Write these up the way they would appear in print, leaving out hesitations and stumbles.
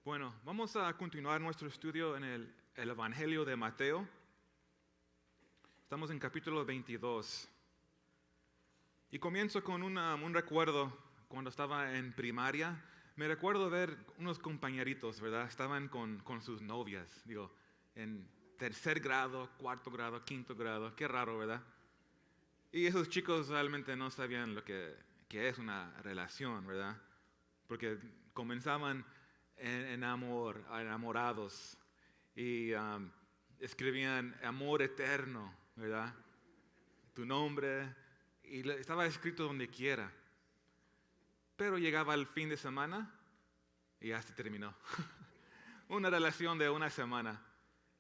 Bueno, vamos a continuar nuestro estudio en el Evangelio de Mateo. Estamos en capítulo 22. Y comienzo con un recuerdo cuando estaba en primaria. Me recuerdo ver unos compañeritos, ¿verdad? Estaban con sus novias, en tercer grado, cuarto grado, quinto grado. Qué raro, ¿verdad? Y esos chicos realmente no sabían que es una relación, ¿verdad? Porque comenzaban en amor, enamorados, y escribían amor eterno, ¿verdad? Tu nombre, y estaba escrito donde quiera. Pero llegaba el fin de semana y ya se terminó. Una relación de una semana.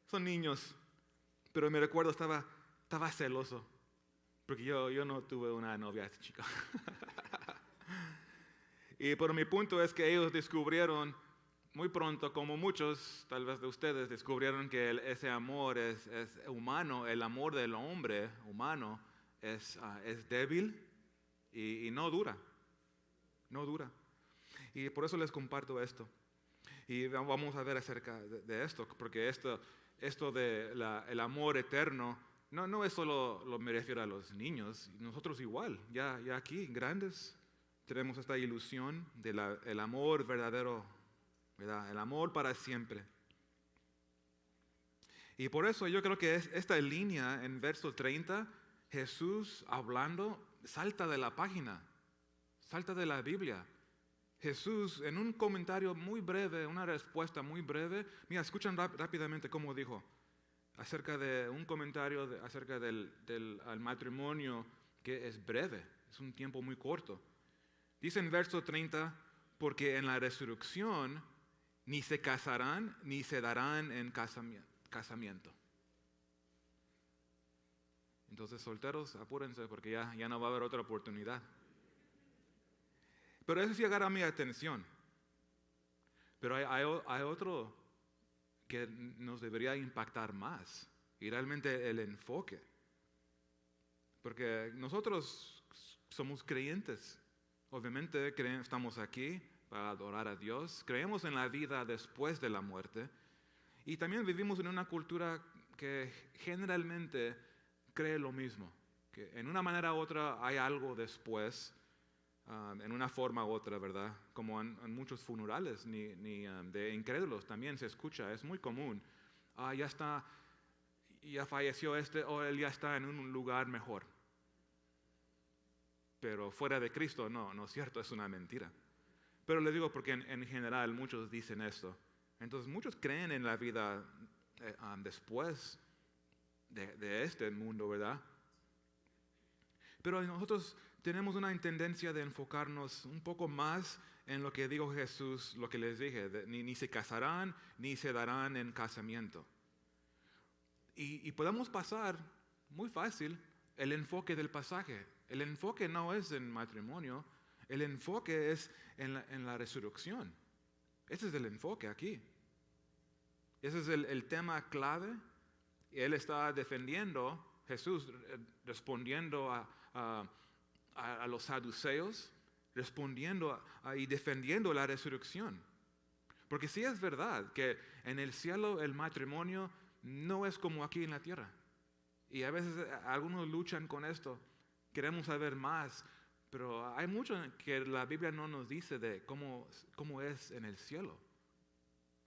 Son niños, pero me recuerdo estaba celoso, porque yo no tuve una novia esta chica. Pero mi punto es que ellos descubrieron muy pronto, como muchos, tal vez de ustedes, descubrieron que ese amor es humano, el amor del hombre humano es débil y no dura, no dura. Y por eso les comparto esto. Y vamos a ver acerca de esto, porque esto de el amor eterno, no es solo, me refiero a los niños, nosotros igual, ya aquí, grandes, tenemos esta ilusión del amor verdadero, ¿verdad? El amor para siempre. Y por eso yo creo que esta línea en verso 30, Jesús hablando, salta de la página, salta de la Biblia. Jesús, en un comentario muy breve, una respuesta muy breve, mira, escuchan rápidamente cómo dijo, acerca de un comentario acerca del al matrimonio que es breve, es un tiempo muy corto. Dice en verso 30, porque en la resurrección ni se casarán ni se darán en casamiento. Entonces, solteros, apúrense porque ya no va a haber otra oportunidad. Pero eso sí agarra mi atención. Pero hay otro que nos debería impactar más, y realmente el enfoque. Porque nosotros somos creyentes. Obviamente estamos aquí para adorar a Dios. Creemos en la vida después de la muerte. Y también vivimos en una cultura que generalmente cree lo mismo. Que en una manera u otra hay algo después, en una forma u otra, ¿verdad? Como en muchos funerales de incrédulos también se escucha, es muy común. Ya falleció o él ya está en un lugar mejor. Pero fuera de Cristo, no es cierto, es una mentira. Pero le digo porque en general muchos dicen esto. Entonces muchos creen en la vida después de este mundo, ¿verdad? Pero nosotros tenemos una tendencia de enfocarnos un poco más en lo que dijo Jesús, lo que les dije, ni se casarán ni se darán en casamiento. Y podemos pasar muy fácil el enfoque del pasaje. El enfoque no es en matrimonio, el enfoque es en la resurrección. Ese es el enfoque aquí. Ese es el tema clave. Él está defendiendo, Jesús respondiendo a los saduceos, respondiendo y defendiendo la resurrección. Porque sí es verdad que en el cielo el matrimonio no es como aquí en la tierra. Y a veces algunos luchan con esto, queremos saber más, pero hay mucho que la Biblia no nos dice de cómo es en el cielo.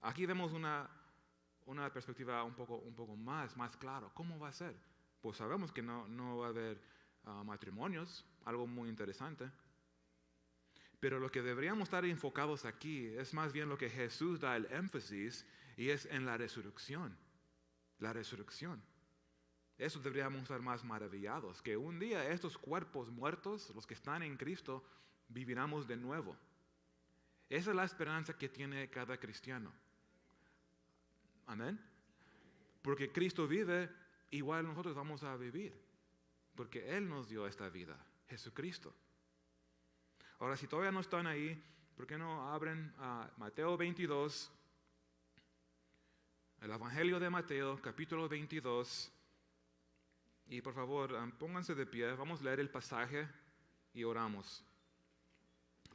Aquí vemos una perspectiva un poco más claro. ¿Cómo va a ser? Pues sabemos que no va a haber matrimonios, algo muy interesante. Pero lo que deberíamos estar enfocados aquí es más bien lo que Jesús da el énfasis, y es en la resurrección. La resurrección. Eso deberíamos estar más maravillados, que un día estos cuerpos muertos, los que están en Cristo, viviremos de nuevo. Esa es la esperanza que tiene cada cristiano. Amén. Porque Cristo vive, igual nosotros vamos a vivir. Porque Él nos dio esta vida, Jesucristo. Ahora, si todavía no están ahí, ¿por qué no abren a Mateo 22? El Evangelio de Mateo, capítulo 22. Y por favor, pónganse de pie, vamos a leer el pasaje y oramos.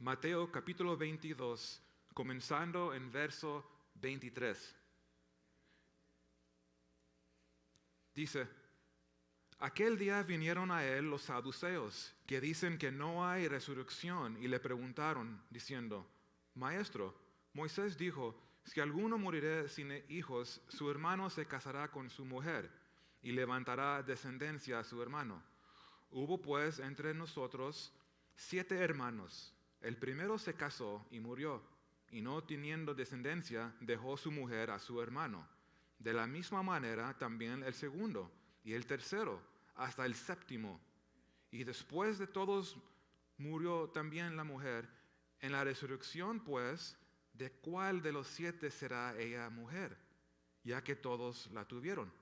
Mateo capítulo 22, comenzando en verso 23. Dice, aquel día vinieron a él los saduceos, que dicen que no hay resurrección, y le preguntaron, diciendo, Maestro, Moisés dijo, si alguno morirá sin hijos, su hermano se casará con su mujer, y levantará descendencia a su hermano. Hubo pues entre nosotros 7 hermanos. El primero se casó y murió, y no teniendo descendencia, dejó su mujer a su hermano. De la misma manera también el segundo, y el tercero, hasta el séptimo. Y después de todos murió también la mujer. En la resurrección, pues, ¿de cuál de los 7 será ella mujer? Ya que todos la tuvieron.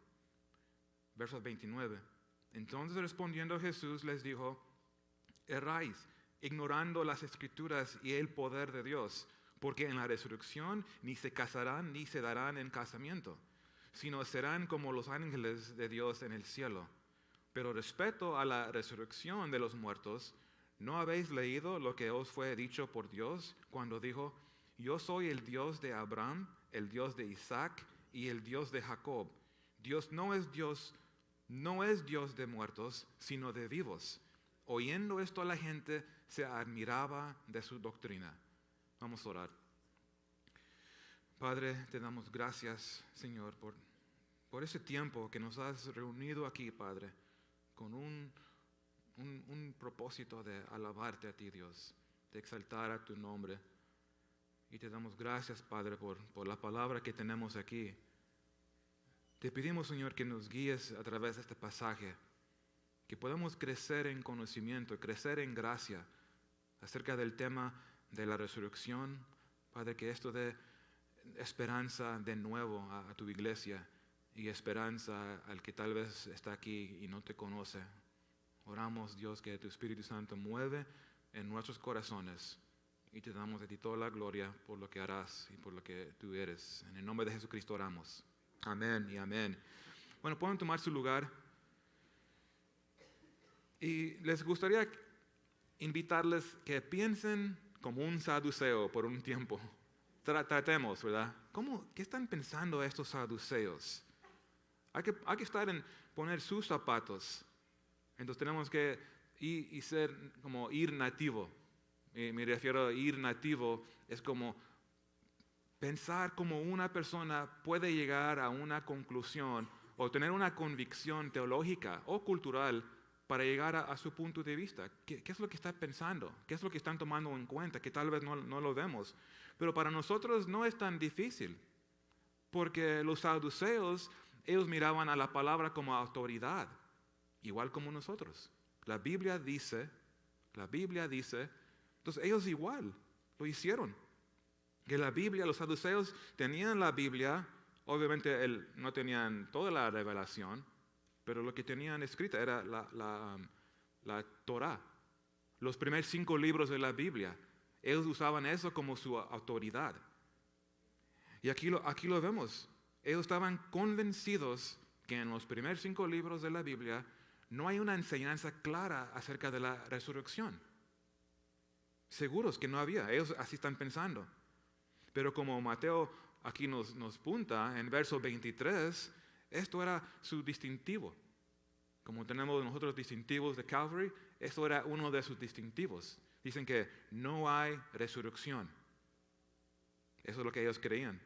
Verso 29. Entonces respondiendo Jesús les dijo, erráis, ignorando las Escrituras y el poder de Dios, porque en la resurrección ni se casarán ni se darán en casamiento, sino serán como los ángeles de Dios en el cielo. Pero respecto a la resurrección de los muertos, ¿no habéis leído lo que os fue dicho por Dios cuando dijo, yo soy el Dios de Abraham, el Dios de Isaac y el Dios de Jacob? Dios no es Dios de muertos, sino de vivos. Oyendo esto la gente se admiraba de su doctrina. Vamos a orar. Padre, te damos gracias, Señor, por ese tiempo que nos has reunido aquí, Padre, con un propósito de alabarte a ti, Dios, de exaltar a tu nombre. Y te damos gracias, Padre, por la palabra que tenemos aquí. Te pedimos, Señor, que nos guíes a través de este pasaje, que podamos crecer en conocimiento, crecer en gracia acerca del tema de la resurrección. Padre, que esto dé esperanza de nuevo a tu iglesia y esperanza al que tal vez está aquí y no te conoce. Oramos, Dios, que tu Espíritu Santo mueve en nuestros corazones y te damos a ti toda la gloria por lo que harás y por lo que tú eres. En el nombre de Jesucristo oramos. Amén y amén. Bueno, pueden tomar su lugar. Y les gustaría invitarles que piensen como un saduceo por un tiempo. Tratemos, ¿verdad? ¿Qué están pensando estos saduceos? Hay que estar en poner sus zapatos. Entonces tenemos que ir nativo. Me refiero a ir nativo, es como pensar como una persona puede llegar a una conclusión o tener una convicción teológica o cultural para llegar a su punto de vista. ¿Qué es lo que está pensando? ¿Qué es lo que están tomando en cuenta? Que tal vez no lo vemos. Pero para nosotros no es tan difícil, porque los saduceos, ellos miraban a la palabra como autoridad, igual como nosotros. La Biblia dice, entonces ellos igual lo hicieron. Que la Biblia, los saduceos tenían la Biblia, obviamente no tenían toda la revelación, pero lo que tenían escrita era la Torá, los primeros 5 libros de la Biblia. Ellos usaban eso como su autoridad. Y aquí lo vemos. Ellos estaban convencidos que en los primeros 5 libros de la Biblia no hay una enseñanza clara acerca de la resurrección. Seguros que no había. Ellos así están pensando. Pero como Mateo aquí nos punta en verso 23, esto era su distintivo. Como tenemos nosotros distintivos de Calvary, esto era uno de sus distintivos. Dicen que no hay resurrección. Eso es lo que ellos creían.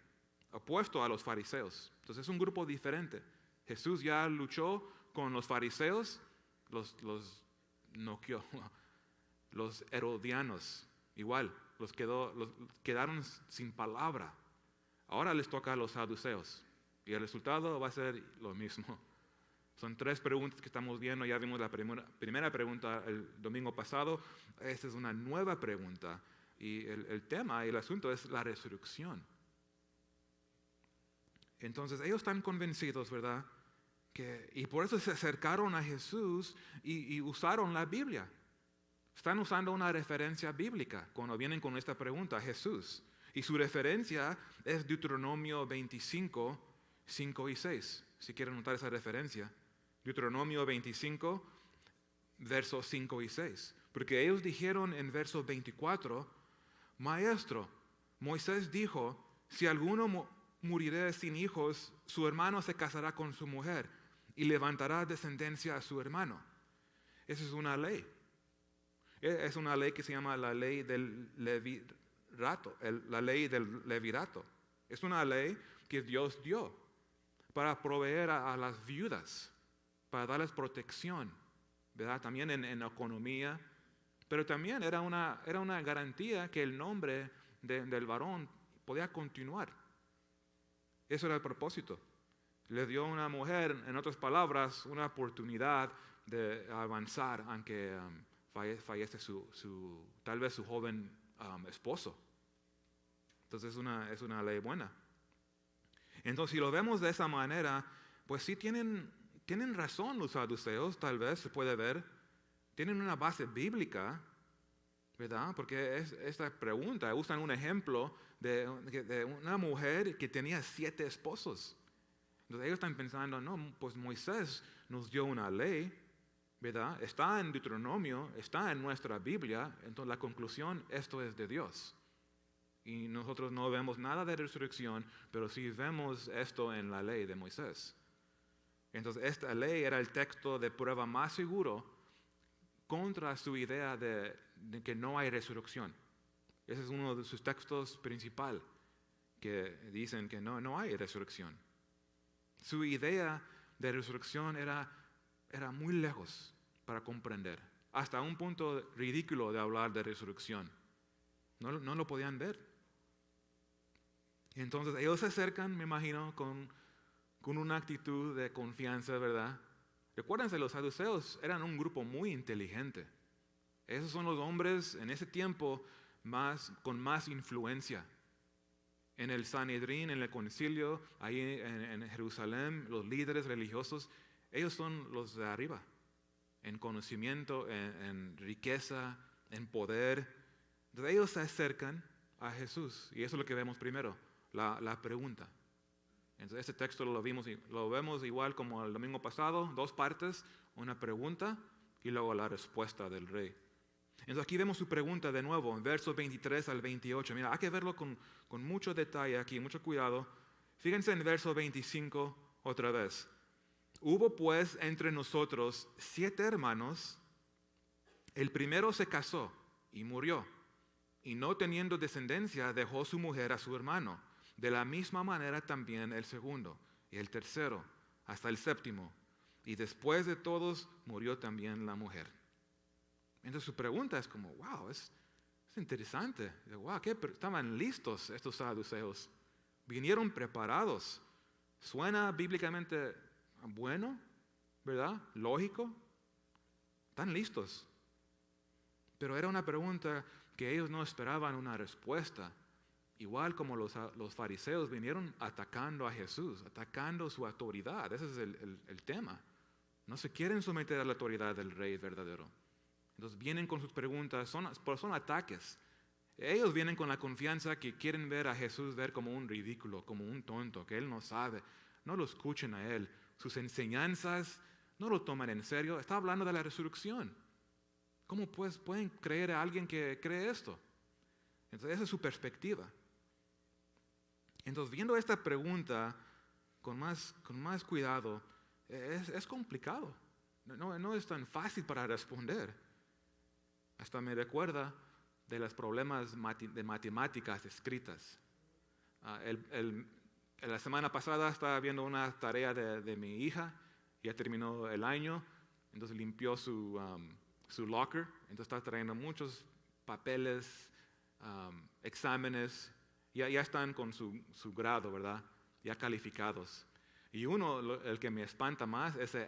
Opuesto a los fariseos. Entonces es un grupo diferente. Jesús ya luchó con los fariseos, los herodianos, igual. Quedaron sin palabra. Ahora les toca a los saduceos. Y el resultado va a ser lo mismo. Son 3 preguntas que estamos viendo. Ya vimos la primera pregunta el domingo pasado. Esta es una nueva pregunta. Y el tema y el asunto es la resurrección. Entonces ellos están convencidos, ¿verdad? Y por eso se acercaron a Jesús y usaron la Biblia. Están usando una referencia bíblica cuando vienen con esta pregunta a Jesús. Y su referencia es Deuteronomio 25, 5 y 6. Si quieren notar esa referencia. Deuteronomio 25, versos 5 y 6. Porque ellos dijeron en verso 24, Maestro, Moisés dijo, si alguno morirá sin hijos, su hermano se casará con su mujer y levantará descendencia a su hermano. Esa es una ley. Es una ley que se llama la ley del levirato, la ley del levirato. Es una ley que Dios dio para proveer a las viudas, para darles protección, ¿verdad? También en economía, pero también era una garantía que el nombre del varón podía continuar. Eso era el propósito. Le dio a una mujer, en otras palabras, una oportunidad de avanzar aunque fallece tal vez su joven esposo. Entonces es una ley buena. Entonces, si lo vemos de esa manera, pues sí tienen razón los saduceos, tal vez se puede ver. Tienen una base bíblica, ¿verdad? Porque esta pregunta, usan un ejemplo de una mujer que tenía 7 esposos. Entonces ellos están pensando, no, pues Moisés nos dio una ley, ¿verdad? Está en Deuteronomio, está en nuestra Biblia, entonces la conclusión, esto es de Dios. Y nosotros no vemos nada de resurrección, pero sí vemos esto en la ley de Moisés. Entonces esta ley era el texto de prueba más seguro contra su idea de que no hay resurrección. Ese es uno de sus textos principales, que dicen que no hay resurrección. Su idea de resurrección era muy lejos para comprender, hasta un punto ridículo de hablar de resurrección. No lo podían ver. Y entonces ellos se acercan, me imagino, con una actitud de confianza, ¿verdad? Recuérdense, los saduceos eran un grupo muy inteligente. Esos son los hombres en ese tiempo con más influencia. En el Sanedrín, en el concilio, ahí en Jerusalén, los líderes religiosos, ellos son los de arriba, en conocimiento, en riqueza, en poder. Entonces ellos se acercan a Jesús, y eso es lo que vemos primero, la pregunta. Entonces este texto lo vemos igual como el domingo pasado, 2 partes, una pregunta y luego la respuesta del rey. Entonces aquí vemos su pregunta de nuevo, en versos 23 al 28. Mira, hay que verlo con mucho detalle aquí, mucho cuidado. Fíjense en verso 25 otra vez. Hubo pues entre nosotros 7 hermanos. El primero se casó y murió, y no teniendo descendencia dejó su mujer a su hermano. De la misma manera también el segundo, y el tercero, hasta el séptimo. Y después de todos murió también la mujer. Entonces su pregunta es como, wow, es interesante. Wow, estaban listos estos saduceos. Vinieron preparados. Suena bíblicamente bueno, ¿verdad? Lógico. Están listos. Pero era una pregunta que ellos no esperaban una respuesta. Igual como los fariseos vinieron atacando a Jesús, atacando su autoridad. Ese es el tema. No se quieren someter a la autoridad del rey verdadero. Entonces vienen con sus preguntas, son ataques. Ellos vienen con la confianza que quieren ver a Jesús como un ridículo, como un tonto, que Él no sabe. No lo escuchen a Él. Sus enseñanzas no lo toman en serio. Está hablando de la resurrección. ¿Cómo pues pueden creer a alguien que cree esto? Entonces esa es su perspectiva. Entonces viendo esta pregunta con más cuidado, es complicado. No es tan fácil para responder. Hasta me recuerda de los problemas de matemáticas escritas. La semana pasada estaba viendo una tarea de mi hija, ya terminó el año, entonces limpió su locker, entonces está trayendo muchos papeles, exámenes, ya están con su grado, ¿verdad? Ya calificados. Y el que me espanta más es el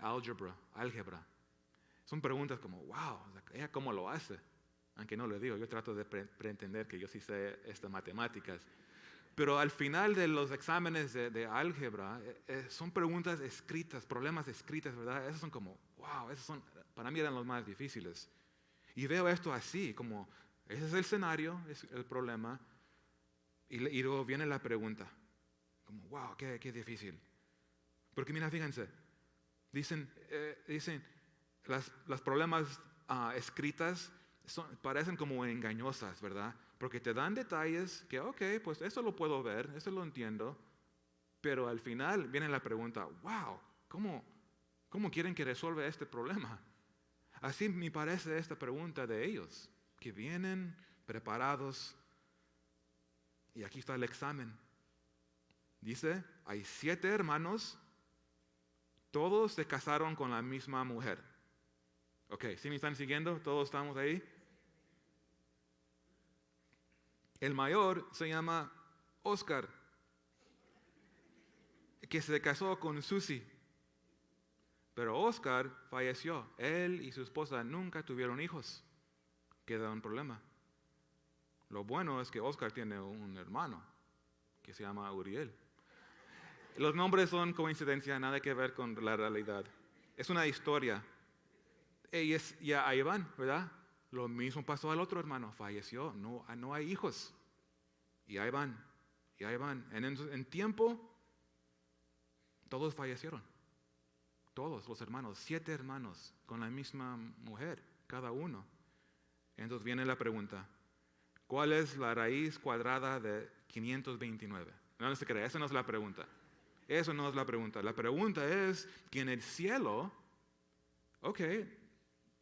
álgebra. Son preguntas como, wow, ¿ella cómo lo hace? Aunque no le digo, yo trato de pretender que yo sí sé estas matemáticas. Pero al final de los exámenes de álgebra, son preguntas escritas, problemas escritos, ¿verdad? Esos son como, wow, para mí eran los más difíciles. Y veo esto así, como, ese es el escenario, es el problema. Y luego viene la pregunta, como, wow, qué difícil. Porque mira, fíjense, dicen las problemas escritas parecen como engañosas, ¿verdad? Porque te dan detalles que, ok, pues eso lo puedo ver, eso lo entiendo, Pero al final viene la pregunta, wow, ¿cómo quieren que resuelva este problema? Así me parece esta pregunta de ellos, que vienen preparados y aquí está el examen. Dice, hay 7 hermanos, todos se casaron con la misma mujer. Ok, ¿sí me están siguiendo? ¿Todos estamos ahí? El mayor se llama Oscar, que se casó con Susie. Pero Oscar falleció. Él y su esposa nunca tuvieron hijos. Queda un problema. Lo bueno es que Oscar tiene un hermano que se llama Uriel. Los nombres son coincidencia, nada que ver con la realidad. Es una historia. Y ahí van, ¿verdad? Lo mismo pasó al otro hermano, falleció, no hay hijos. Y ahí van. En tiempo, todos fallecieron. Todos los hermanos, 7 hermanos, con la misma mujer, cada uno. Entonces viene la pregunta, ¿cuál es la raíz cuadrada de 529? No se crea, esa no es la pregunta. Eso no es la pregunta. La pregunta es que en el cielo, ok,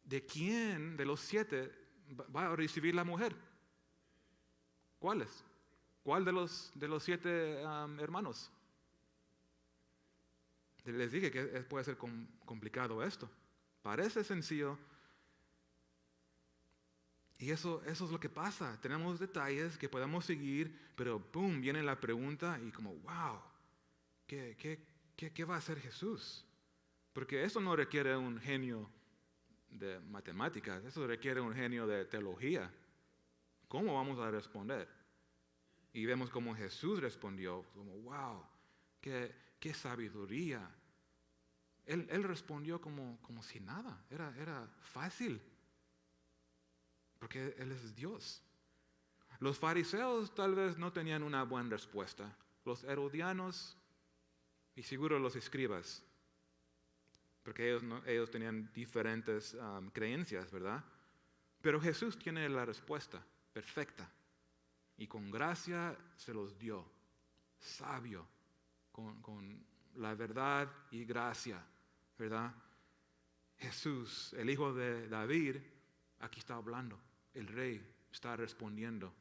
¿de quién de los 7 va a recibir la mujer? ¿Cuáles? ¿Cuál de los 7 hermanos? Les dije que puede ser complicado esto. Parece sencillo. Y eso es lo que pasa. Tenemos detalles que podemos seguir, pero boom, viene la pregunta y como, wow, ¿qué va a hacer Jesús? Porque eso no requiere un genio de matemáticas, eso requiere un genio de teología. ¿Cómo vamos a responder? Y vemos cómo Jesús respondió, como, wow, qué sabiduría. Él respondió como si nada, era fácil, porque Él es Dios. Los fariseos tal vez no tenían una buena respuesta, los herodianos y seguro los escribas, porque ellos tenían diferentes creencias, ¿verdad? Pero Jesús tiene la respuesta perfecta y con gracia se los dio, sabio, con la verdad y gracia, ¿verdad? Jesús, el hijo de David, aquí está hablando. El rey está respondiendo.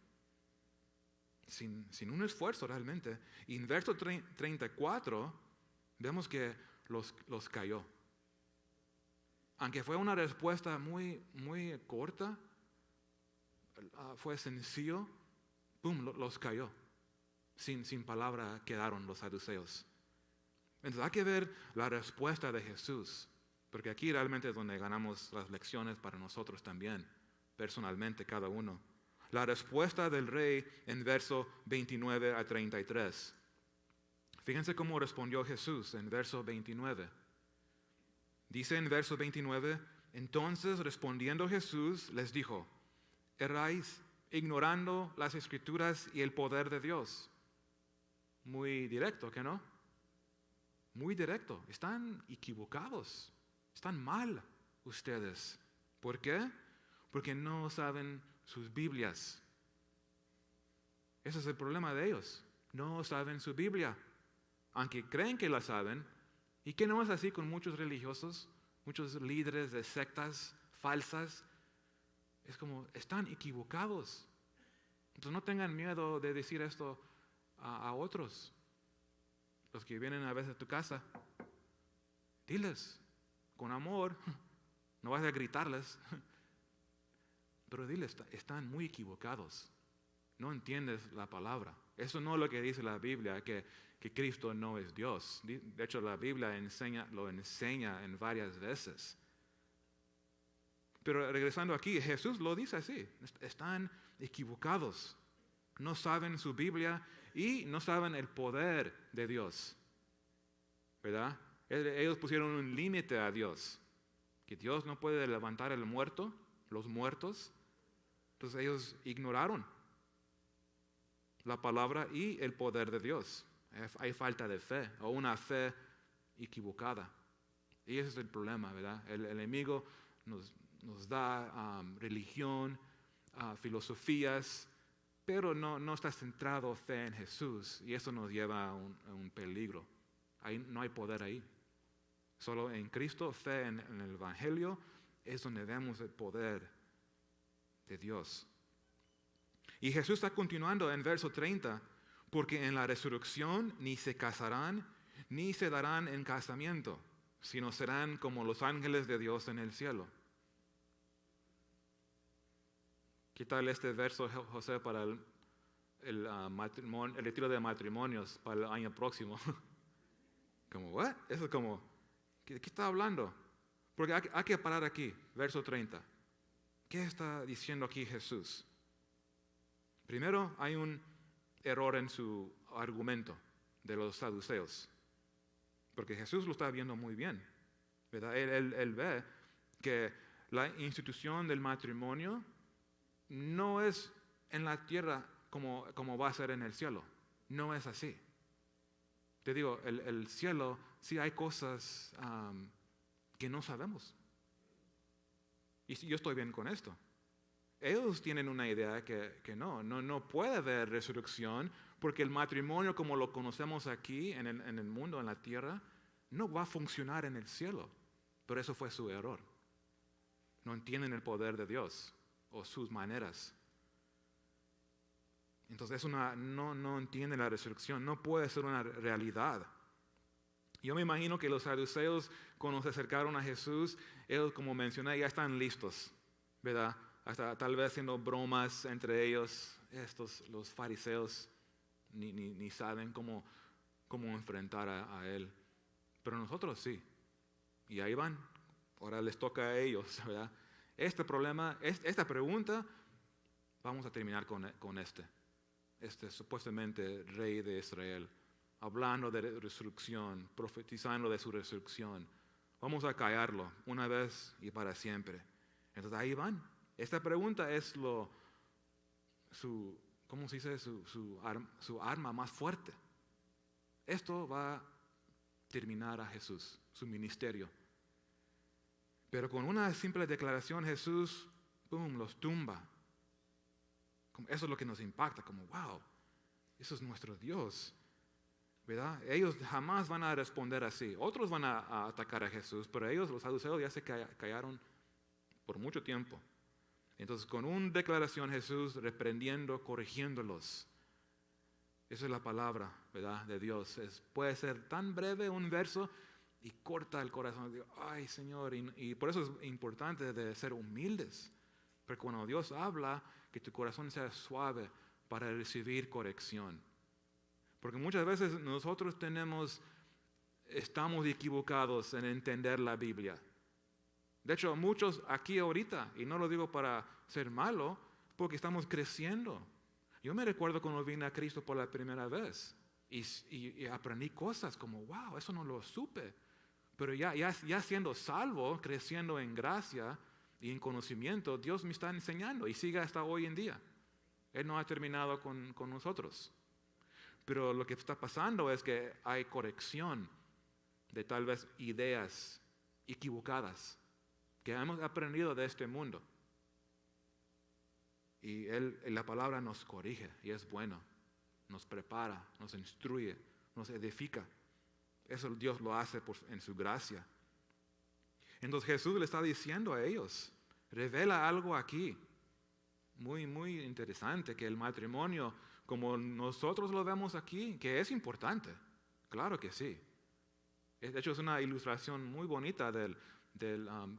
Sin un esfuerzo realmente. Y en verso 34 vemos que los cayó. Aunque fue una respuesta muy, muy corta, fue sencillo, ¡pum!, los cayó. Sin palabra quedaron los saduceos. Entonces hay que ver la respuesta de Jesús, porque aquí realmente es donde ganamos las lecciones para nosotros también, personalmente cada uno. La respuesta del rey en verso 29 a 33. Fíjense cómo respondió Jesús en verso 29. Dice en verso 29, entonces respondiendo Jesús les dijo, erráis ignorando las Escrituras y el poder de Dios. Muy directo, ¿qué no? Muy directo. Están equivocados. Están mal ustedes. ¿Por qué? Porque no saben sus Biblias. Ese es el problema de ellos. No saben su Biblia. Aunque creen que la saben. ¿Y qué no es así con muchos religiosos? Muchos líderes de sectas falsas. Es como, están equivocados. Entonces no tengan miedo de decir esto a otros. Los que vienen a veces a tu casa. Diles, con amor. No vas a gritarles. Pero diles, están muy equivocados. No entiendes la palabra. Eso no es lo que dice la Biblia, que Cristo no es Dios. De hecho, la Biblia lo enseña en varias veces. Pero regresando aquí, Jesús lo dice así. Están equivocados. No saben su Biblia y no saben el poder de Dios. ¿Verdad? Ellos pusieron un límite a Dios. Que Dios no puede levantar el muerto, los muertos. Entonces ellos ignoraron la palabra y el poder de Dios. Hay falta de fe o una fe equivocada. Y ese es el problema, ¿verdad? El enemigo nos da religión, filosofías, pero no está centrado fe en Jesús, y eso nos lleva a un peligro. Ahí no hay poder ahí. Solo en Cristo, fe en el Evangelio, es donde vemos el poder de Dios. Y Jesús está continuando en verso 30, porque en la resurrección ni se casarán, ni se darán en casamiento, sino serán como los ángeles de Dios en el cielo. ¿Qué tal este verso, José, para el retiro de matrimonios para el año próximo? Como, ¿what? Eso es como, ¿qué está hablando? Porque hay que parar aquí, verso 30. ¿Qué está diciendo aquí Jesús? Primero, hay un error en su argumento de los saduceos, porque Jesús lo está viendo muy bien, ¿verdad? Él ve que la institución del matrimonio no es en la tierra como va a ser en el cielo. No es así. Te digo, el cielo, sí hay cosas que no sabemos. Y yo estoy bien con esto. Ellos tienen una idea que no puede haber resurrección, porque el matrimonio como lo conocemos aquí en el mundo, en la tierra, no va a funcionar en el cielo. Pero eso fue su error. No entienden el poder de Dios o sus maneras. Entonces no entienden la resurrección, no puede ser una realidad. Yo me imagino que los saduceos, cuando se acercaron a Jesús, ellos, como mencioné, ya están listos, ¿verdad? Hasta tal vez haciendo bromas entre ellos. Los fariseos, ni saben cómo enfrentar a Él. Pero nosotros sí. Y ahí van. Ahora les toca a ellos, ¿verdad? Este problema, esta pregunta, vamos a terminar con este supuestamente rey de Israel, hablando de resurrección, profetizando de su resurrección. Vamos a callarlo una vez y para siempre. Entonces ahí van. Esta pregunta es ¿cómo se dice? Su arma más fuerte. Esto va a terminar a Jesús, su ministerio. Pero con una simple declaración Jesús, ¡pum!, los tumba. Eso es lo que nos impacta, como wow, eso es nuestro Dios, ¿verdad? Ellos jamás van a responder así. Otros van a atacar a Jesús, pero ellos, los saduceos, ya se callaron por mucho tiempo. Entonces, con una declaración Jesús reprendiendo, corrigiéndolos. Esa es la palabra, ¿verdad?, de Dios. Puede ser tan breve un verso y corta el corazón. Digo, ay, Señor, y por eso es importante de ser humildes. Porque cuando Dios habla, que tu corazón sea suave para recibir corrección. Porque muchas veces nosotros estamos equivocados en entender la Biblia. De hecho, muchos aquí ahorita, y no lo digo para ser malo, porque estamos creciendo. Yo me recuerdo cuando vine a Cristo por la primera vez y aprendí cosas como, wow, eso no lo supe. Pero ya siendo salvo, creciendo en gracia y en conocimiento, Dios me está enseñando y sigue hasta hoy en día. Él no ha terminado con nosotros. Pero lo que está pasando es que hay corrección de tal vez ideas equivocadas que hemos aprendido de este mundo. Y la palabra nos corrige y es bueno. Nos prepara, nos instruye, nos edifica. Eso Dios lo hace en su gracia. Entonces Jesús le está diciendo a ellos, revela algo aquí, muy, muy interesante, que el matrimonio, como nosotros lo vemos aquí, que es importante, claro que sí. De hecho es una ilustración muy bonita del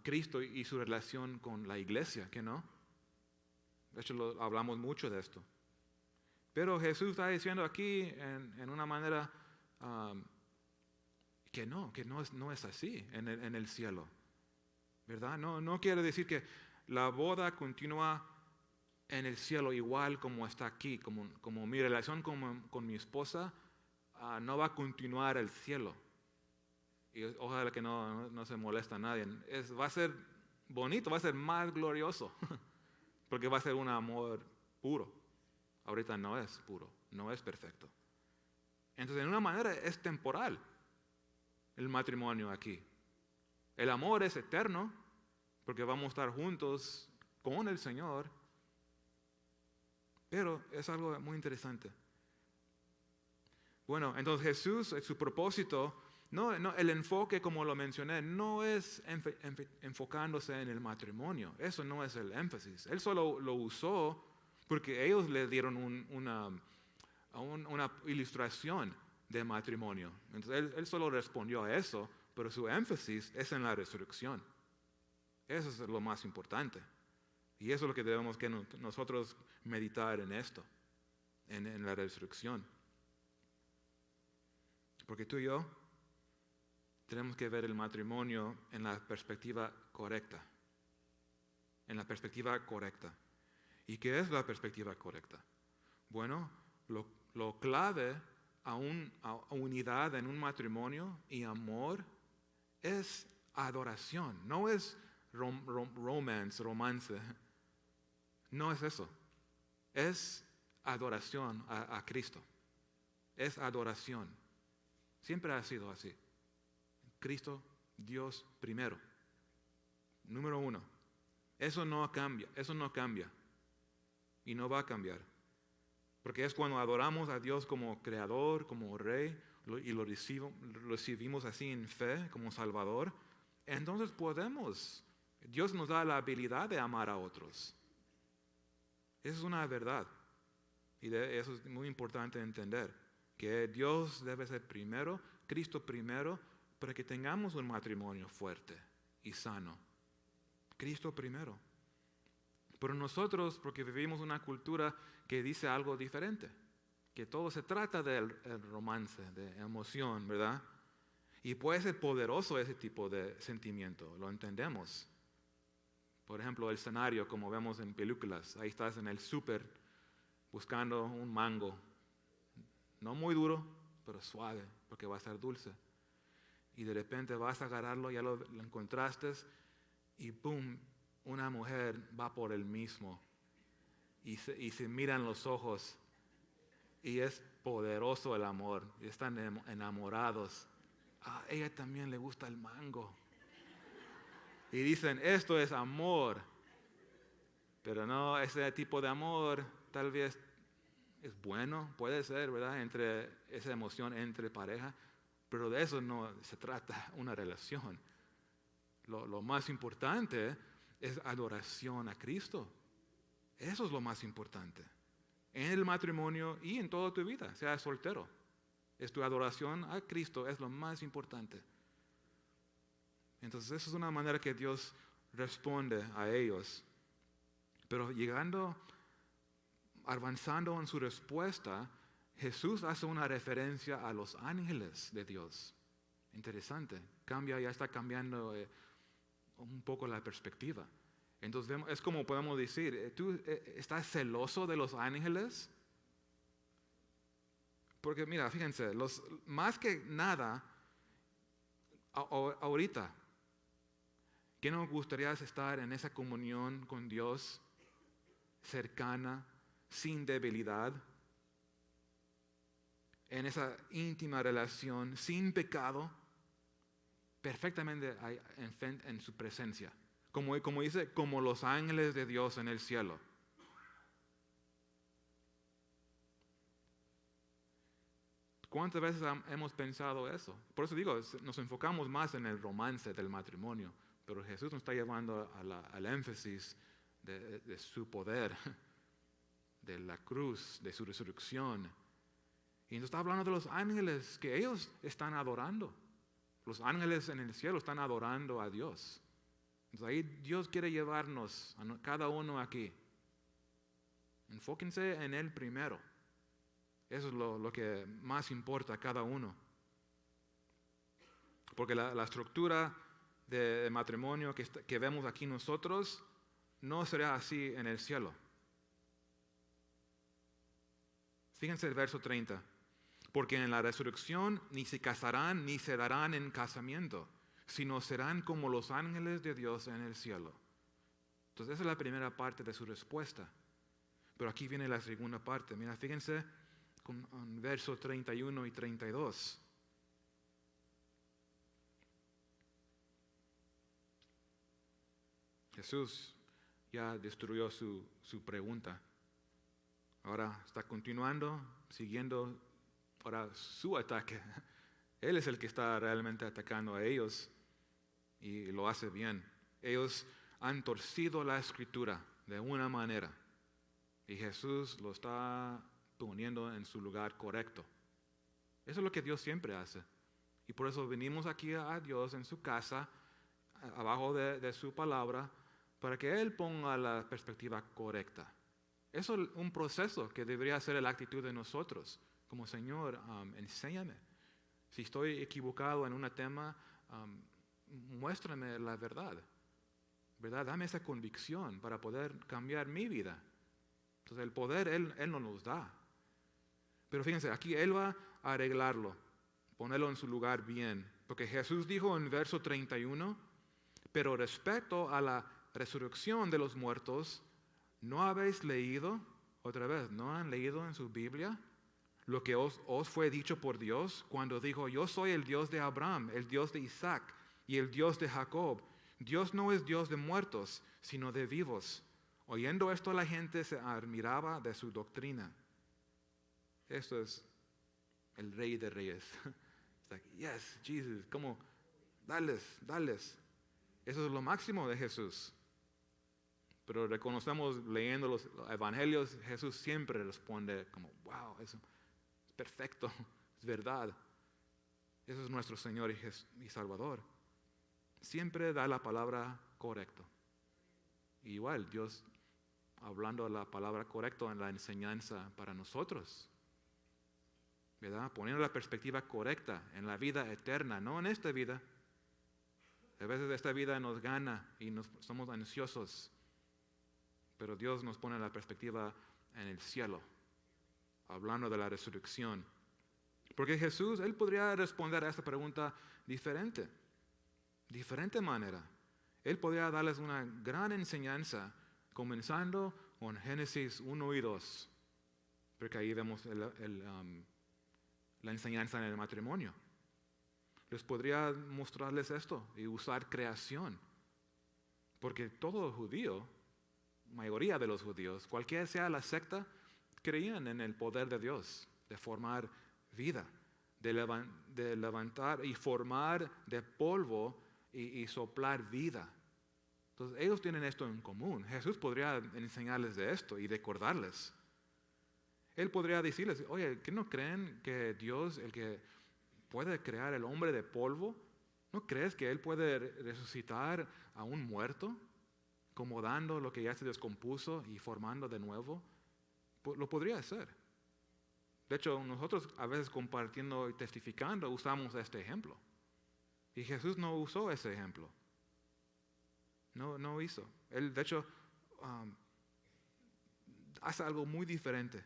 Cristo y su relación con la iglesia, ¿que no? De hecho hablamos mucho de esto. Pero Jesús está diciendo aquí en una manera que no es así en el cielo. ¿Verdad? No quiere decir que la boda continúa en el cielo igual como está aquí, como mi relación con mi esposa no va a continuar el cielo. Y ojalá que no se molesta a nadie. Va a ser bonito, va a ser más glorioso, porque va a ser un amor puro. Ahorita no es puro, no es perfecto. Entonces, en una manera es temporal el matrimonio aquí. El amor es eterno, porque vamos a estar juntos con el Señor. Pero es algo muy interesante. Bueno, entonces Jesús, su propósito, el enfoque, como lo mencioné, no es enfocándose en el matrimonio. Eso no es el énfasis. Él solo lo usó porque ellos le dieron una ilustración de matrimonio. Entonces él solo respondió a eso, pero su énfasis es en la resurrección. Eso es lo más importante. Y eso es lo que debemos que nosotros meditar en esto, en la resurrección. Porque tú y yo tenemos que ver el matrimonio en la perspectiva correcta. En la perspectiva correcta. ¿Y qué es la perspectiva correcta? Bueno, lo clave a unidad en un matrimonio y amor es adoración. No es romance. No es eso. Es adoración a Cristo. Es adoración. Siempre ha sido así. Cristo, Dios primero. Número uno. Eso no cambia. Y no va a cambiar. Porque es cuando adoramos a Dios como creador, como rey, y lo recibimos así en fe, como salvador, entonces Dios nos da la habilidad de amar a otros. Esa es una verdad. Y eso es muy importante entender. Que Dios debe ser primero, Cristo primero, para que tengamos un matrimonio fuerte y sano. Cristo primero. Pero nosotros, porque vivimos una cultura que dice algo diferente, que todo se trata del romance, de emoción, ¿verdad? Y puede ser poderoso ese tipo de sentimiento, lo entendemos. Por ejemplo, el escenario, como vemos en películas, ahí estás en el súper buscando un mango, no muy duro, pero suave, porque va a ser dulce. Y de repente vas a agarrarlo, ya lo encontraste, y ¡pum!, una mujer va por el mismo y se miran los ojos y es poderoso el amor, y están enamorados. A ella también le gusta el mango. Y dicen, esto es amor. Pero no, ese tipo de amor tal vez es bueno, puede ser, ¿verdad? Entre esa emoción entre pareja, pero de eso no se trata una relación. Lo más importante es adoración a Cristo. Eso es lo más importante. En el matrimonio y en toda tu vida, seas soltero. Es tu adoración a Cristo, es lo más importante. Entonces, esa es una manera que Dios responde a ellos. Pero avanzando en su respuesta, Jesús hace una referencia a los ángeles de Dios. Interesante. Ya está cambiando un poco la perspectiva. Entonces es como podemos decir, ¿tú estás celoso de los ángeles? Porque mira, fíjense, más que nada, ahorita, ¿qué nos gustaría estar en esa comunión con Dios, cercana, sin debilidad, en esa íntima relación, sin pecado, perfectamente en su presencia? Como dice, como los ángeles de Dios en el cielo. ¿Cuántas veces hemos pensado eso? Por eso digo, nos enfocamos más en el romance del matrimonio, pero Jesús nos está llevando al énfasis de su poder, de la cruz, de su resurrección. Y nos está hablando de los ángeles que ellos están adorando. Los ángeles en el cielo están adorando a Dios. Entonces ahí Dios quiere llevarnos a cada uno aquí. Enfóquense en Él primero. Eso es lo que más importa a cada uno. Porque la estructura de matrimonio que vemos aquí nosotros no será así en el cielo. Fíjense el verso 30. Porque en la resurrección ni se casarán ni se darán en casamiento, sino serán como los ángeles de Dios en el cielo. Entonces esa es la primera parte de su respuesta. Pero aquí viene la segunda parte. Mira, fíjense con versos 31 y 32. Jesús ya destruyó su pregunta. Ahora está continuando, siguiendo para su ataque. Él es el que está realmente atacando a ellos y lo hace bien. Ellos han torcido la escritura de una manera y Jesús lo está poniendo en su lugar correcto. Eso es lo que Dios siempre hace. Y por eso venimos aquí a Dios en su casa, abajo de su palabra, para que Él ponga la perspectiva correcta. Eso es un proceso que debería ser la actitud de nosotros. Como Señor, enséñame. Si estoy equivocado en un tema, muéstrame la verdad. ¿Verdad? Dame esa convicción para poder cambiar mi vida. Entonces el poder Él no nos da. Pero fíjense, aquí Él va a arreglarlo, ponerlo en su lugar bien. Porque Jesús dijo en verso 31, pero respecto a la resurrección de los muertos, ¿no habéis leído? Otra vez, ¿no han leído en su Biblia lo que os fue dicho por Dios cuando dijo, yo soy el Dios de Abraham, el Dios de Isaac y el Dios de Jacob? Dios no es Dios de muertos, sino de vivos. Oyendo esto, la gente se admiraba de su doctrina. Esto es el Rey de Reyes. It's like, yes, Jesus, como, dales. Eso es lo máximo de Jesús. Pero reconocemos leyendo los evangelios, Jesús siempre responde como, wow, eso es perfecto, es verdad. Eso es nuestro Señor y Salvador. Siempre da la palabra correcta. Igual, Dios hablando la palabra correcta en la enseñanza para nosotros. ¿Verdad? Poniendo la perspectiva correcta en la vida eterna, no en esta vida. A veces esta vida nos gana y somos ansiosos. Pero Dios nos pone la perspectiva en el cielo, hablando de la resurrección. Porque Jesús, Él podría responder a esta pregunta diferente manera. Él podría darles una gran enseñanza, comenzando con Génesis 1 y 2, porque ahí vemos la enseñanza en el matrimonio. Les podría mostrarles esto y usar creación, porque todo judío, mayoría de los judíos, cualquiera sea la secta, creían en el poder de Dios, de formar vida, de levantar y formar de polvo y soplar vida. Entonces ellos tienen esto en común. Jesús podría enseñarles de esto y recordarles. Él podría decirles, oye, ¿qué no creen que Dios, el que puede crear el hombre de polvo, no crees que Él puede resucitar a un muerto? Acomodando lo que ya se descompuso y formando de nuevo, lo podría hacer. De hecho, nosotros a veces compartiendo y testificando usamos este ejemplo. Y Jesús no usó ese ejemplo. No hizo. Él, de hecho, hace algo muy diferente.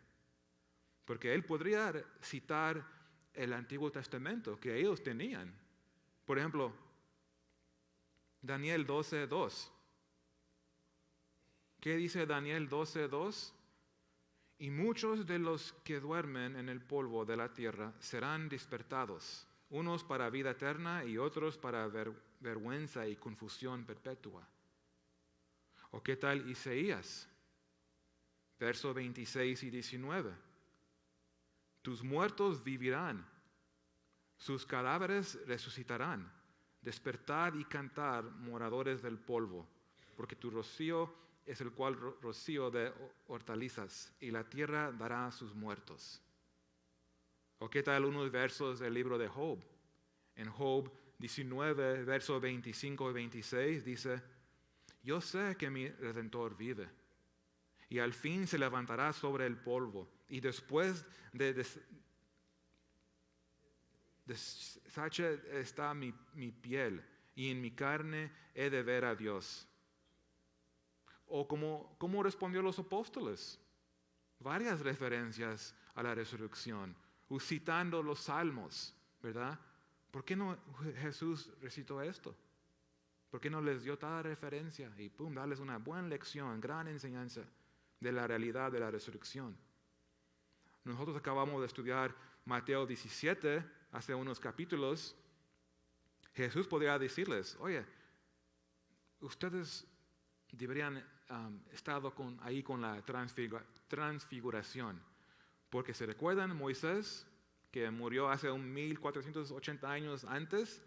Porque Él podría citar el Antiguo Testamento que ellos tenían. Por ejemplo, Daniel 12:2. ¿Qué dice Daniel 12:2? Y muchos de los que duermen en el polvo de la tierra serán despertados, unos para vida eterna y otros para vergüenza y confusión perpetua. ¿O qué tal Isaías? Versos 26 y 19. Tus muertos vivirán, sus cadáveres resucitarán. Despertad y cantad, moradores del polvo, porque tu rocío es el cual rocío de hortalizas, y la tierra dará a sus muertos. ¿O qué tal unos versos del libro de Job? En Job 19, versos 25 y 26 dice, yo sé que mi Redentor vive, y al fin se levantará sobre el polvo, y después de deshecha está mi piel, y en mi carne he de ver a Dios. O como respondió los apóstoles. Varias referencias a la resurrección, citando los salmos, ¿verdad? ¿Por qué no Jesús recitó esto? ¿Por qué no les dio tal referencia y darles una buena lección, gran enseñanza de la realidad de la resurrección? Nosotros acabamos de estudiar Mateo 17 hace unos capítulos. Jesús podría decirles, oye, ustedes deberían estado ahí con la transfiguración. Porque se recuerdan Moisés, que murió hace 1480 años antes,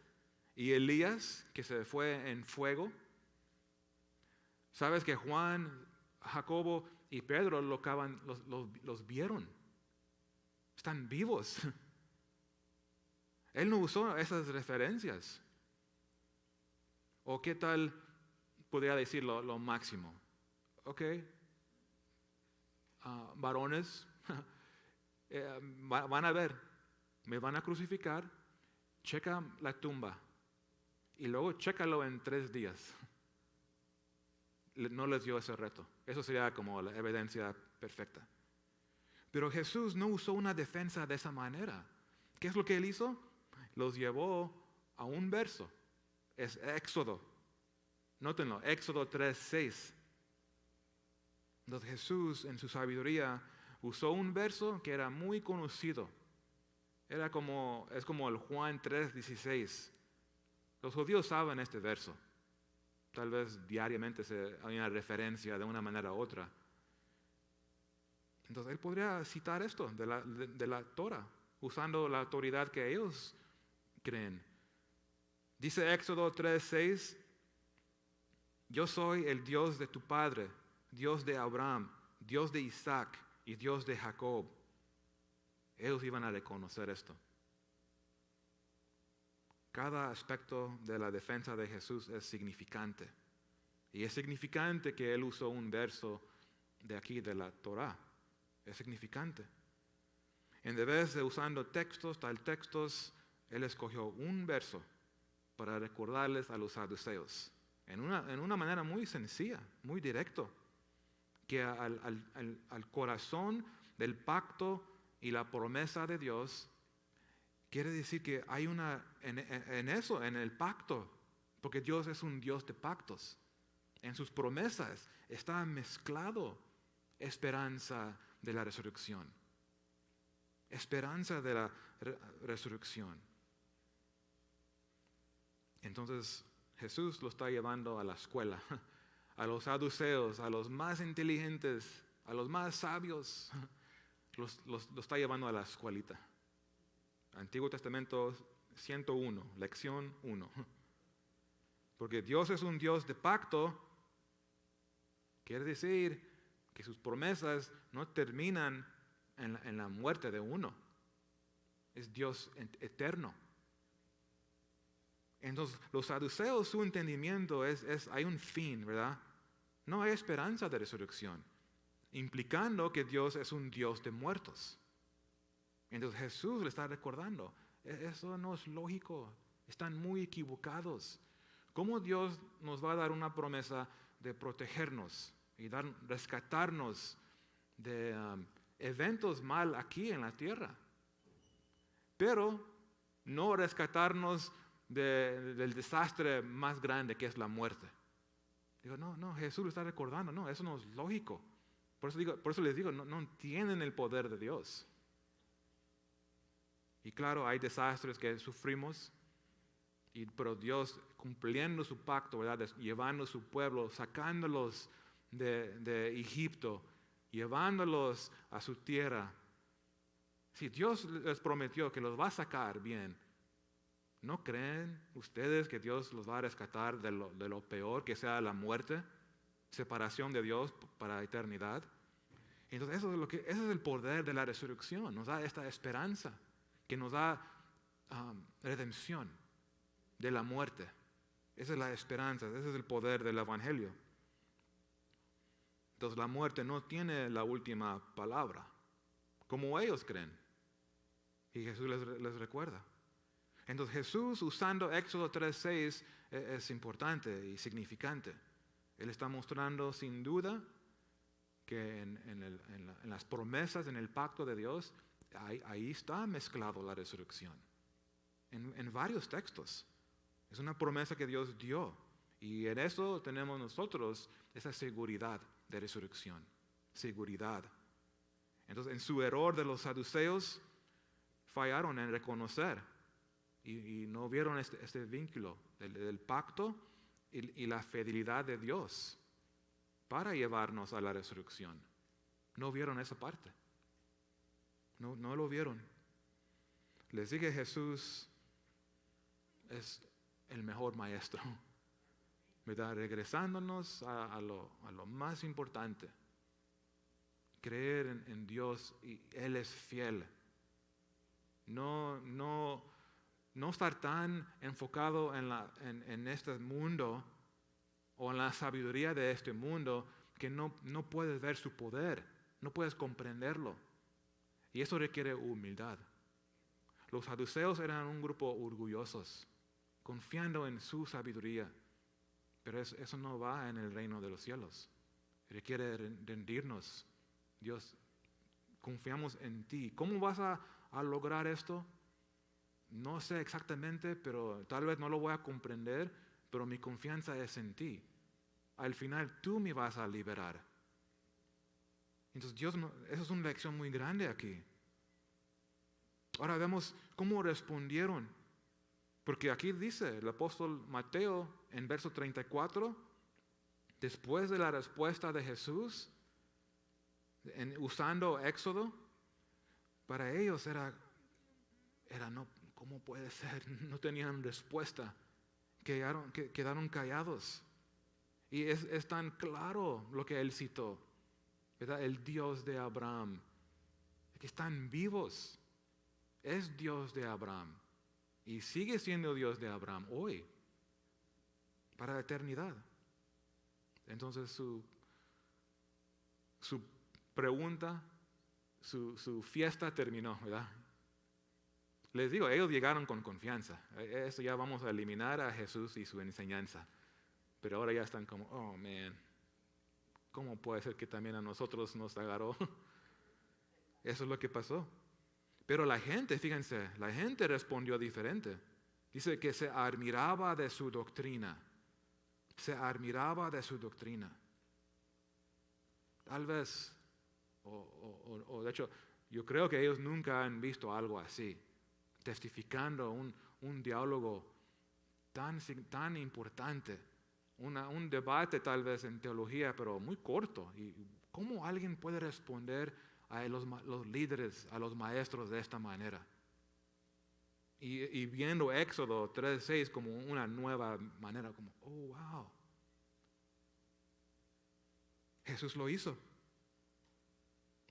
y Elías, que se fue en fuego. Sabes que Juan, Jacobo y Pedro los vieron. Están vivos. Él no usó esas referencias. ¿O qué tal podría decir lo máximo? Ok, varones, van a ver, me van a crucificar, checa la tumba y luego chécalo en 3 días. No les dio ese reto. Eso sería como la evidencia perfecta. Pero Jesús no usó una defensa de esa manera. ¿Qué es lo que Él hizo? Los llevó a un verso. Es Éxodo. Nótenlo, Éxodo 3:6. Entonces Jesús en su sabiduría usó un verso que era muy conocido. Es como el Juan 3:16. Los judíos saben este verso. Tal vez diariamente hay una referencia de una manera u otra. Entonces él podría citar esto de la Torah, usando la autoridad que ellos creen. Dice Éxodo 3:6, yo soy el Dios de tu padre, Dios de Abraham, Dios de Isaac y Dios de Jacob. Ellos iban a reconocer esto. Cada aspecto de la defensa de Jesús es significante. Y es significante que él usó un verso de aquí de la Torah. Es significante. En vez de usando textos, él escogió un verso para recordarles a los saduceos. En una manera muy sencilla, muy directo. Que al corazón del pacto y la promesa de Dios, quiere decir que hay en eso, en el pacto, porque Dios es un Dios de pactos. En sus promesas está mezclado esperanza de la resurrección. Esperanza de la resurrección. Entonces Jesús lo está llevando a la escuela, a los saduceos, a los más inteligentes, a los más sabios, lo está llevando a la escuelita. Antiguo Testamento 101, lección 1. Porque Dios es un Dios de pacto, quiere decir que sus promesas no terminan en la muerte de uno. Es Dios eterno. Entonces, los saduceos, su entendimiento hay un fin, ¿verdad? No hay esperanza de resurrección, implicando que Dios es un Dios de muertos. Entonces Jesús le está recordando, eso no es lógico, están muy equivocados. ¿Cómo Dios nos va a dar una promesa de protegernos y rescatarnos de eventos mal aquí en la tierra? Pero no rescatarnos del desastre más grande que es la muerte. Digo, no, Jesús lo está recordando, no, eso no es lógico. Por eso les digo, no entienden el poder de Dios. Y claro, hay desastres que sufrimos, pero Dios cumpliendo su pacto, ¿verdad? Llevando a su pueblo, sacándolos de Egipto, llevándolos a su tierra. Si Dios les prometió que los va a sacar bien, ¿no creen ustedes que Dios los va a rescatar de lo peor que sea la muerte, separación de Dios para la eternidad? Entonces ese es el poder de la resurrección, nos da esta esperanza, que nos da redención de la muerte. Esa es la esperanza, ese es el poder del Evangelio. Entonces la muerte no tiene la última palabra, como ellos creen. Y Jesús les recuerda. Entonces Jesús, usando Éxodo 3:6, es importante y significante. Él está mostrando sin duda que en las promesas, en el pacto de Dios, ahí está mezclado la resurrección. En varios textos. Es una promesa que Dios dio. Y en eso tenemos nosotros esa seguridad de resurrección. Seguridad. Entonces, en su error de los saduceos, fallaron en reconocer y no vieron este vínculo del pacto y la fidelidad de Dios. para llevarnos a la resurrección. No vieron esa parte. No lo vieron. Les dije, Jesús es el mejor maestro, ¿verdad? Regresándonos a lo más importante. Creer en Dios y Él es fiel. No estar tan enfocado en este mundo o en la sabiduría de este mundo que no puedes ver su poder, no puedes comprenderlo. Y eso requiere humildad. Los saduceos eran un grupo orgullosos, confiando en su sabiduría, pero eso no va en el reino de los cielos. Requiere rendirnos. Dios, confiamos en ti. ¿Cómo vas a lograr esto? No sé exactamente, pero tal vez no lo voy a comprender, pero mi confianza es en ti. Al final tú me vas a liberar. Entonces Dios, eso es una lección muy grande aquí. Ahora vemos cómo respondieron. Porque aquí dice el apóstol Mateo en verso 34, después de la respuesta de Jesús, usando Éxodo, para ellos era no, ¿cómo puede ser? No tenían respuesta. Quedaron callados. Y es tan claro lo que él citó, ¿verdad? El Dios de Abraham, que están vivos. Es Dios de Abraham y sigue siendo Dios de Abraham hoy, para la eternidad. Entonces su pregunta, su fiesta terminó, ¿verdad? Les digo, ellos llegaron con confianza. Eso ya vamos a eliminar a Jesús y su enseñanza. Pero ahora ya están como, oh man, ¿cómo puede ser que también a nosotros nos agarró? Eso es lo que pasó. Pero la gente, fíjense, la gente respondió diferente. Dice que se admiraba de su doctrina. Se admiraba de su doctrina. Tal vez, o de hecho, yo creo que ellos nunca han visto algo así, testificando un diálogo tan importante, un debate tal vez en teología, pero muy corto. ¿Y cómo alguien puede responder a los líderes, a los maestros de esta manera? Y viendo Éxodo 3:6 como una nueva manera, como, oh, wow. Jesús lo hizo.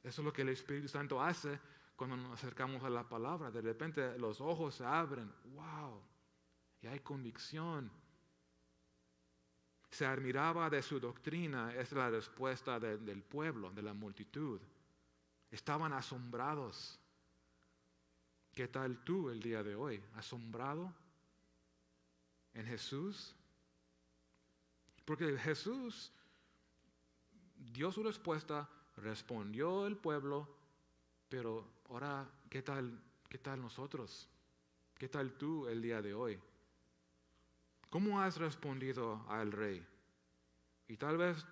Eso es lo que el Espíritu Santo hace cuando nos acercamos a la palabra. De repente los ojos se abren, wow, y hay convicción. Se admiraba de su doctrina, es la respuesta del pueblo, de la multitud. Estaban asombrados. ¿Qué tal tú el día de hoy? ¿Asombrado en Jesús? Porque Jesús dio su respuesta, respondió el pueblo, pero ahora, ¿qué tal nosotros? ¿Qué tal tú el día de hoy? ¿Cómo has respondido al Rey? Y tal vez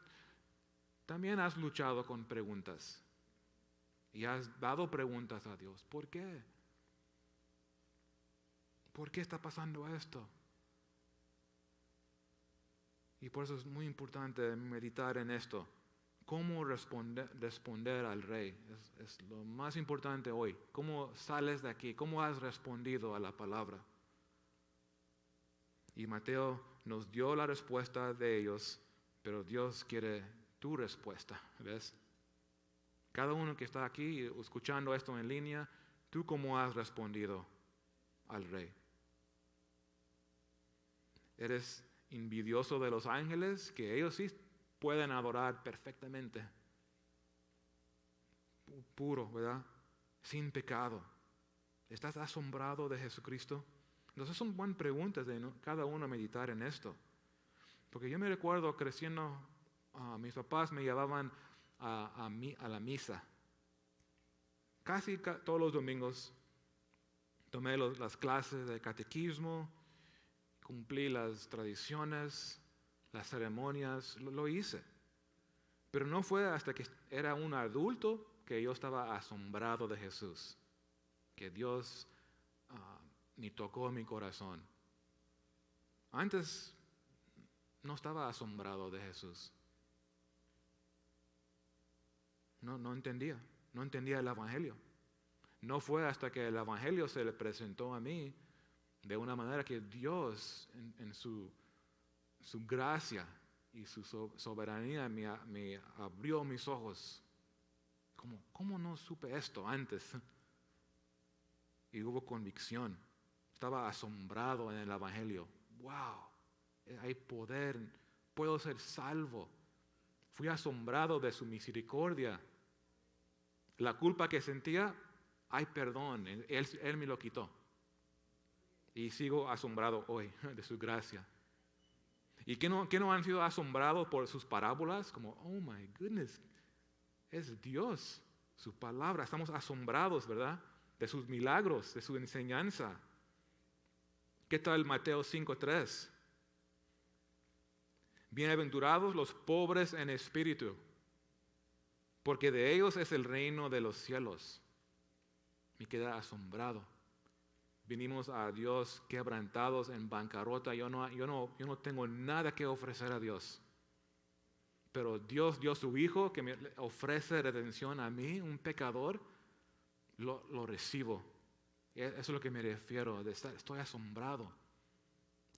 también has luchado con preguntas y has dado preguntas a Dios. ¿Por qué? ¿Por qué está pasando esto? Y por eso es muy importante meditar en esto. ¿Cómo responder al Rey? Es lo más importante hoy. ¿Cómo sales de aquí? ¿Cómo has respondido a la palabra? Y Mateo nos dio la respuesta de ellos, pero Dios quiere tu respuesta, ¿ves? Cada uno que está aquí escuchando esto en línea, ¿tú cómo has respondido al Rey? ¿Eres envidioso de los ángeles, que ellos sí pueden adorar perfectamente? Puro, ¿verdad? Sin pecado. ¿Estás asombrado de Jesucristo? Entonces son buenas preguntas de cada uno meditar en esto. Porque yo me recuerdo creciendo, mis papás me llevaban a la misa. Casi todos los domingos tomé las clases de catequismo, cumplí las tradiciones, las ceremonias, lo hice. Pero no fue hasta que era un adulto que yo estaba asombrado de Jesús, que Dios me tocó mi corazón. Antes no estaba asombrado de Jesús. No entendía. No entendía el Evangelio. No fue hasta que el Evangelio se le presentó a mí de una manera que Dios, en su gracia y su soberanía, me abrió mis ojos. ¿Cómo no supe esto antes? Y hubo convicción. Estaba asombrado en el Evangelio. ¡Wow! Hay poder. Puedo ser salvo. Fui asombrado de su misericordia. La culpa que sentía, hay perdón. Él me lo quitó. Y sigo asombrado hoy de su gracia. ¿Y qué no han sido asombrados por sus parábolas? Como, oh my goodness, es Dios, su palabra. Estamos asombrados, ¿verdad? De sus milagros, de su enseñanza. ¿Qué tal Mateo 5:3? Bienaventurados los pobres en espíritu, porque de ellos es el reino de los cielos. Me queda asombrado. Vinimos a Dios quebrantados en bancarrota. Yo no tengo nada que ofrecer a Dios. Pero Dios dio su Hijo que me ofrece redención a mí, un pecador. Lo recibo. Eso es lo que me refiero. Estoy asombrado.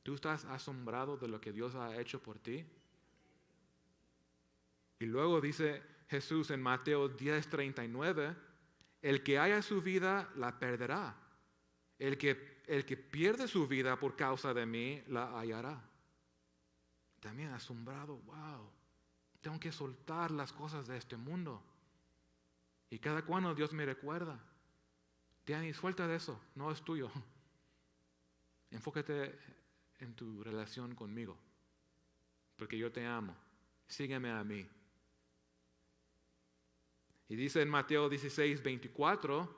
¿Tú estás asombrado de lo que Dios ha hecho por ti? Y luego dice Jesús en Mateo 10:39, el que haya su vida la perderá. El que pierde su vida por causa de mí la hallará. También asombrado, wow. Tengo que soltar las cosas de este mundo. Y cada cuando Dios me recuerda, Danny, suelta de eso, no es tuyo. Enfócate en tu relación conmigo, porque yo te amo. Sígueme a mí. Y dice en Mateo 16:24,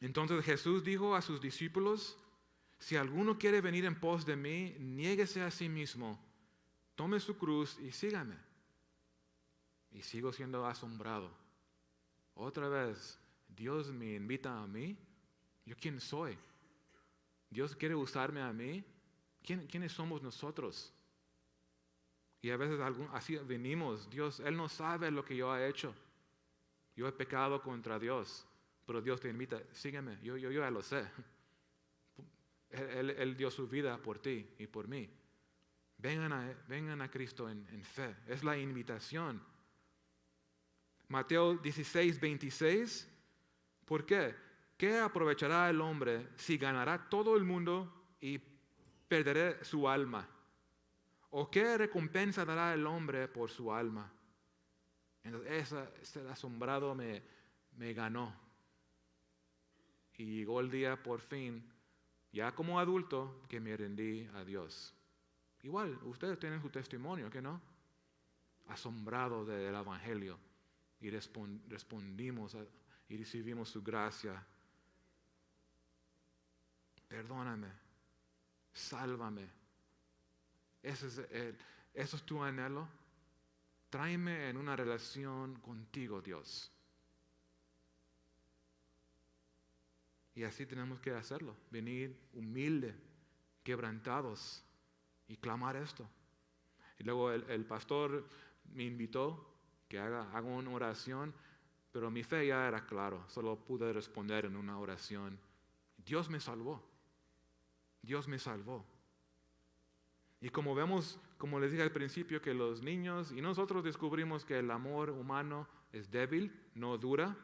entonces Jesús dijo a sus discípulos, si alguno quiere venir en pos de mí, niéguese a sí mismo, tome su cruz y sígame. Y sigo siendo asombrado. Otra vez, Dios me invita a mí. ¿Yo quién soy? ¿Dios quiere usarme a mí? ¿Quiénes somos nosotros? Y a veces así venimos. Dios, Él no sabe lo que yo he hecho. Yo he pecado contra Dios. Pero Dios te invita, sígueme, yo ya lo sé. Él dio su vida por ti y por mí. Vengan a Cristo en fe. Es la invitación. Mateo 16:26. ¿Por qué? ¿Qué aprovechará el hombre si ganará todo el mundo y perderá su alma? ¿O qué recompensa dará el hombre por su alma? Entonces, ese asombrado me ganó. Y llegó el día por fin, ya como adulto, que me rendí a Dios. Igual, ustedes tienen su testimonio, ¿qué no? Asombrado del Evangelio. Y respondimos y recibimos su gracia. Perdóname, sálvame. ¿Eso es tu anhelo? Tráeme en una relación contigo, Dios. Y así tenemos que hacerlo, venir humilde, quebrantados y clamar esto. Y luego el pastor me invitó que haga una oración, pero mi fe ya era claro, solo pude responder en una oración. Dios me salvó. Dios me salvó. Y como vemos, como les dije al principio, que los niños y nosotros descubrimos que el amor humano es débil, no dura,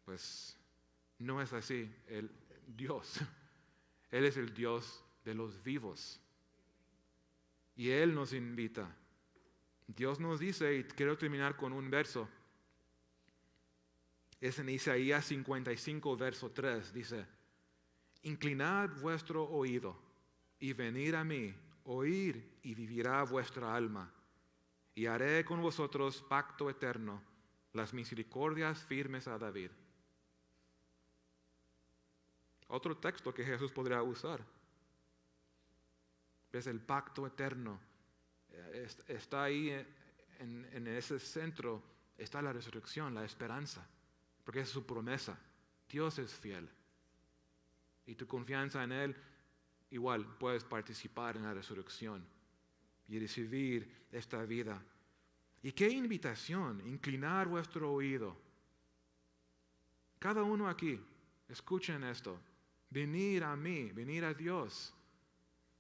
pues no es así. Dios, Él es el Dios de los vivos. Y Él nos invita. Dios nos dice, y quiero terminar con un verso. Es en Isaías 55, verso 3. Dice, inclinad vuestro oído y venid a mí, oír y vivirá vuestra alma. Y haré con vosotros pacto eterno, las misericordias firmes a David. Otro texto que Jesús podría usar es el pacto eterno. Está ahí en ese centro, está la resurrección, la esperanza, porque es su promesa. Dios es fiel. Y tu confianza en Él, igual puedes participar en la resurrección y recibir esta vida. Y qué invitación, inclinar vuestro oído. Cada uno aquí, escuchen esto. Venir a mí, venir a Dios,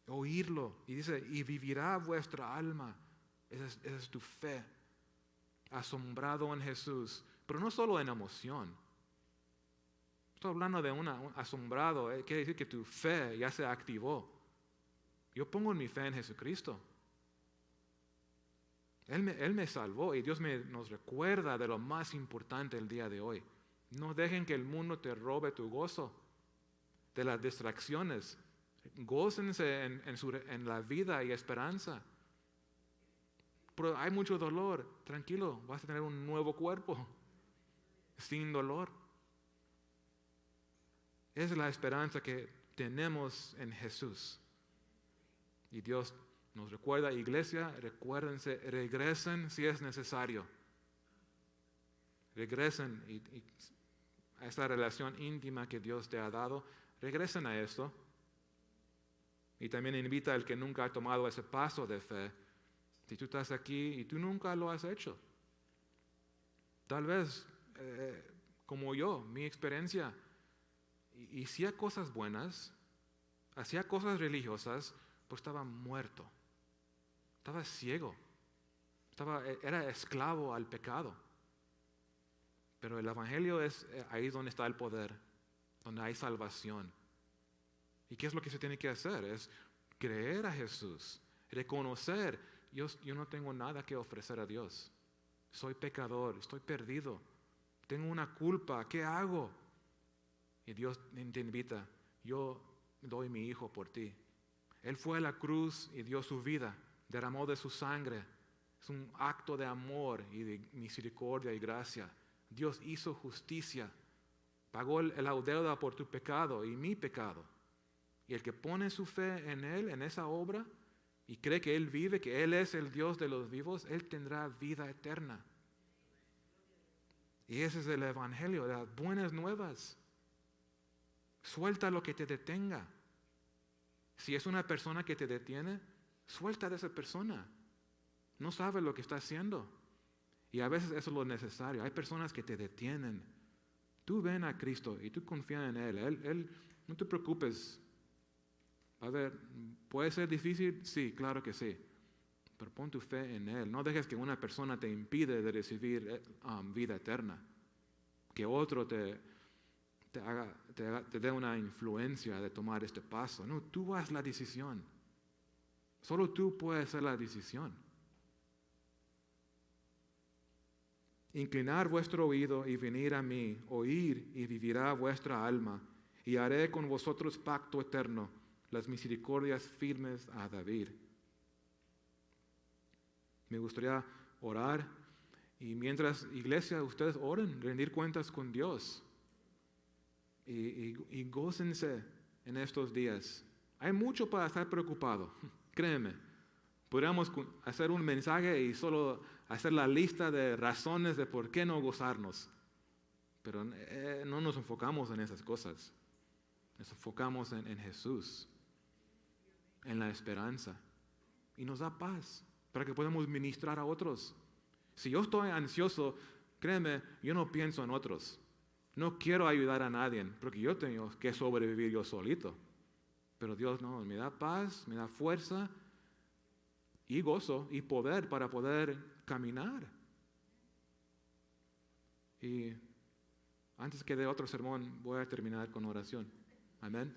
oírlo. Y dice, y vivirá vuestra alma. Esa es tu fe. Asombrado en Jesús. Pero no solo en emoción. Estoy hablando de un asombrado. Quiere decir que tu fe ya se activó. Yo pongo mi fe en Jesucristo. Él me salvó y Dios nos recuerda de lo más importante el día de hoy. No dejen que el mundo te robe tu gozo de las distracciones. Gócense en la vida y esperanza. Pero hay mucho dolor. Tranquilo, vas a tener un nuevo cuerpo sin dolor. Es la esperanza que tenemos en Jesús. Y Dios nos recuerda, iglesia, recuérdense, regresen si es necesario. Regresen a esta relación íntima que Dios te ha dado. Regresen a esto. Y también invita al que nunca ha tomado ese paso de fe. Si tú estás aquí y tú nunca lo has hecho. Tal vez, como yo, mi experiencia, y hacía cosas buenas, hacía cosas religiosas, pues estaba muerto. Estaba ciego, era esclavo al pecado. Pero el Evangelio es ahí donde está el poder, donde hay salvación. ¿Y qué es lo que se tiene que hacer? Es creer a Jesús, reconocer, yo no tengo nada que ofrecer a Dios. Soy pecador, estoy perdido, tengo una culpa, ¿qué hago? Y Dios te invita, yo doy mi hijo por ti. Él fue a la cruz y dio su vida. Derramó de su sangre. Es un acto de amor y de misericordia y gracia. Dios hizo justicia. Pagó la deuda por tu pecado y mi pecado. Y el que pone su fe en Él, en esa obra, y cree que Él vive, que Él es el Dios de los vivos, Él tendrá vida eterna. Y ese es el Evangelio, las buenas nuevas. Suelta lo que te detenga. Si es una persona que te detiene, suelta de esa persona. No sabe lo que está haciendo. Y a veces eso es lo necesario. Hay personas que te detienen. Tú ven a Cristo y tú confía en Él. No te preocupes. A ver, ¿puede ser difícil? Sí, claro que sí. Pero pon tu fe en Él. No dejes que una persona te impide de recibir vida eterna. Que otro te dé una influencia de tomar este paso. No, tú haz la decisión. Solo tú puedes hacer la decisión. Inclinar vuestro oído y venir a mí, oír y vivirá vuestra alma, y haré con vosotros pacto eterno, las misericordias firmes a David. Me gustaría orar, y mientras iglesia ustedes oren, rendir cuentas con Dios. Y gócense en estos días. Hay mucho para estar preocupado, créeme. Podríamos hacer un mensaje y solo hacer la lista de razones de por qué no gozarnos. Pero no nos enfocamos en esas cosas. Nos enfocamos en Jesús, en la esperanza. Y nos da paz para que podamos ministrar a otros. Si yo estoy ansioso, créeme, yo no pienso en otros. No quiero ayudar a nadie, porque yo tengo que sobrevivir yo solito. Pero Dios no, me da paz, me da fuerza y gozo y poder para poder caminar. Y antes que dé otro sermón, voy a terminar con oración. Amén.